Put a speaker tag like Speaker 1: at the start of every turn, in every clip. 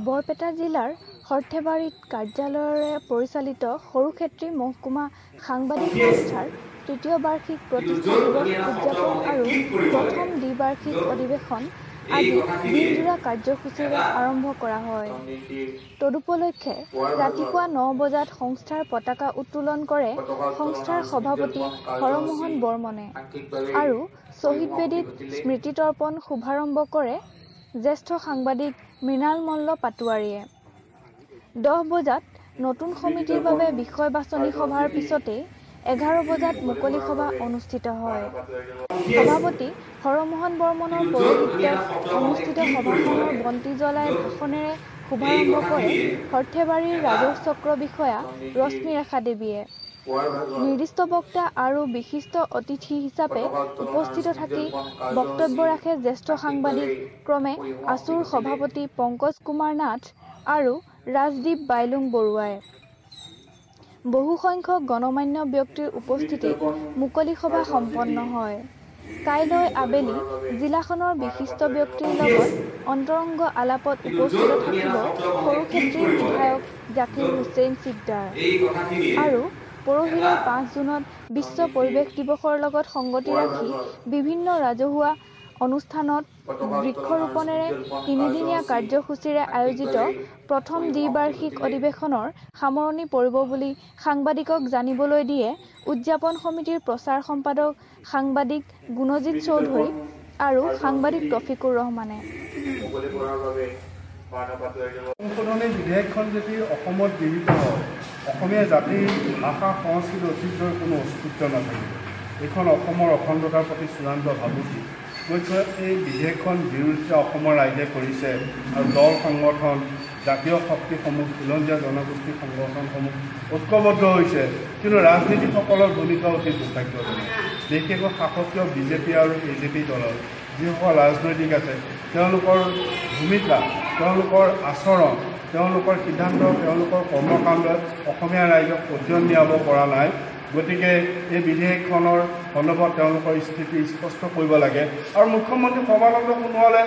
Speaker 1: বৰপেটা জিলাৰ সৰ্থেবাৰীত কাৰ্যালয়েৰে পৰিচালিত সৰুক্ষেত্ৰী মহকুমা সাংবাদিক সংস্থাৰ তৃতীয় বাৰ্ষিক প্ৰতিষ্ঠা দিৱস উদযাপন আৰু প্ৰথম দ্বিবাৰ্ষিক অধিৱেশন আজি দিনজোৰা কাৰ্যসূচীৰে আৰম্ভ কৰা হয়। তদুপলক্ষে ৰাতিপুৱা 9 বজাত সংস্থাৰ পতাকা উত্তোলন কৰে সংস্থাৰ সভাপতি হৰমোহন বৰ্মনে আৰু শ্বহীদ বেদীত স্মৃতি তৰ্পণ শুভাৰম্ভ কৰে জ্যেষ্ঠ সাংবাদিক মৃণাল মল্ল পাটোৱাৰীয়ে। 10 বজাত নতুন সমিতিৰ বাবে বিষয় বাছনি সভাৰ পিছতেই 11 বজাত মুকলি সভা অনুষ্ঠিত হয়। সভাপতি হৰমোহন বৰ্মনৰ পৌৰোহিত্যত অনুষ্ঠিত সভাখনৰ বন্তি জ্বলাই ভাষণেৰে শুভাৰম্ভ কৰে সৰ্থেবাৰীৰ ৰাজহ চক্ৰ বিষয়া ৰশ্মিৰেখা দেৱীয়ে। নিৰ্দিষ্ট বক্তা আৰু বিশিষ্ট অতিথি হিচাপে উপস্থিত থাকি বক্তব্য ৰাখে জ্যেষ্ঠ সাংবাদিক ক্ৰমে আছুৰ সভাপতি পংকজ কুমাৰ নাথ আৰু ৰাজদীপ বাইলুং বৰুৱাই। বহু সংখ্যক গণমান্য ব্যক্তিৰ উপস্থিতিত মুকলি সভা সম্পন্ন হয়। কাইলৈ আবেলি জিলাখনৰ বিশিষ্ট ব্যক্তিৰ লগত অন্তৰংগ আলাপত উপস্থিত থাকিব সৰুক্ষেত্ৰীৰ বিধায়ক জাকিৰ হুছেইন চিকদাৰ আৰু পৰহিলৈ 5 জুনত বিশ্ব পৰিৱেশ দিৱসৰ লগত সংগতি ৰাখি বিভিন্ন ৰাজহুৱা অনুষ্ঠানত বৃক্ষৰোপণেৰে 3দিনীয়া কাৰ্যসূচীৰে আয়োজিত প্ৰথম দ্বিবাৰ্ষিক অধিৱেশনৰ সামৰণি পৰিব বুলি সাংবাদিকক জানিবলৈ দিয়ে উদযাপন সমিতিৰ প্ৰচাৰ সম্পাদক সাংবাদিক গুণজিৎ চৌধুৰী আৰু সাংবাদিক তফিকুৰ ৰহমানে।
Speaker 2: সংশোধনী বিধেয়কখন যদি অসমত গৃহীত হয়, অসমীয়া জাতিৰ ভাষা সংস্কৃতি ঐতিহ্যৰ কোনো অস্তিত্ব নাথাকিব। এইখন অসমৰ অখণ্ডতাৰ প্ৰতি চূড়ান্ত ভাবুকি। গতিকে এই বিধেয়কখন বিৰোধিতা অসমৰ ৰাইজে কৰিছে আৰু দল সংগঠন জাতীয় শক্তিসমূহ খিলঞ্জীয়া জনগোষ্ঠী সংগঠনসমূহ ঐক্যবদ্ধ হৈছে, কিন্তু ৰাজনীতিকসকলৰ ভূমিকা অতি দুৰ্ভাগ্যজনক। বিশেষকৈ শাসকীয় বিজেপি আৰু AJP দলৰ যিসকল ৰাজনৈতিক আছে তেওঁলোকৰ ভূমিকা, তেওঁলোকৰ আচৰণ, তেওঁলোকৰ সিদ্ধান্ত, তেওঁলোকৰ কৰ্মকাণ্ডত অসমীয়া ৰাইজক পতিয়ন দিয়াব পৰা নাই। গতিকে এই বিধেয়কখনৰ সন্দৰ্ভত তেওঁলোকৰ স্থিতি স্পষ্ট কৰিব লাগে। আৰু মুখ্যমন্ত্ৰী সৰ্বানন্দ সোণোৱালে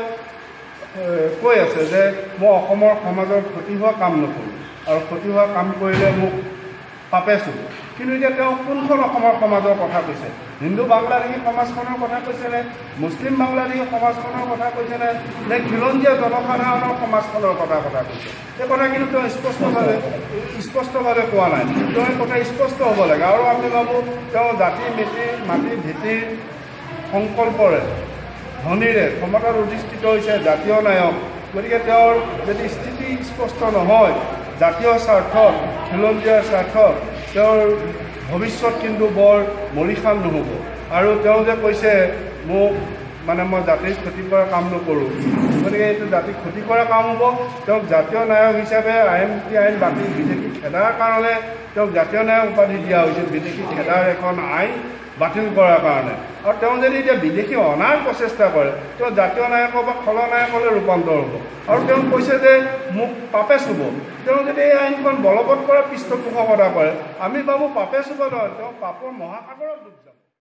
Speaker 2: কৈ আছে যে মই অসমৰ সমাজৰ ক্ষতি হোৱা কাম নকৰোঁ আৰু ক্ষতি হোৱা কাম কৰিলে মোক পাপে চুব। কিন্তু এতিয়া তেওঁ কোনখন অসমৰ সমাজৰ কথা কৈছে? হিন্দু বাংলাদেশী সমাজখনৰ কথা কৈছেনে, মুছলিম বাংলাদেশী সমাজখনৰ কথা কৈছেনে, নে খিলঞ্জীয়া জনসাধাৰণৰ সমাজখনৰ কথা কৈছে? এই কথা কিন্তু তেওঁ স্পষ্টভাৱে কোৱা নাই। তেওঁ এই কথা স্পষ্ট হ'ব লাগে। আৰু আমি ভাবোঁ তেওঁ জাতি মাটি ভেটিৰ সংকল্পৰে ধনীৰে ক্ষমতাত অধিষ্ঠিত হৈছে জাতীয় নায়ক। গতিকে তেওঁৰ যদি স্থিতি স্পষ্ট নহয় জাতীয় স্বাৰ্থত, খিলঞ্জীয়াৰ স্বাৰ্থত, তেওঁৰ ভৱিষ্যত কিন্তু বৰ মৰিশাল নহ'ব। আৰু তেওঁ যে কৈছে মোক মই জাতিৰ ক্ষতি কৰা কাম নকৰোঁ, গতিকে এইটো জাতিৰ ক্ষতি কৰা কাম হ'ব। তেওঁক জাতীয় নায়ক হিচাপে IMT আইন বাতিল, বিদেশী খেদাৰ কাৰণে তেওঁক জাতীয় নায়ক উপাধি দিয়া হৈছিল, বিদেশী খেদাৰ এখন আইন বাতিল কৰাৰ কাৰণে। আৰু তেওঁ যদি এতিয়া বিদেশী অনাৰ প্ৰচেষ্টা কৰে তেওঁ জাতীয় নায়কৰ বা খলনায়কলৈ ৰূপান্তৰ হ'ব। আৰু তেওঁ কৈছে যে মোক পাপে চুব। তেওঁ যদি এই আইনখন বলবৎ কৰাৰ পৃষ্ঠপোষকতা কৰে, আমি ভাবোঁ পাপে চুব নহয়, তেওঁ পাপৰ মহাসাগৰত ডুব যায়।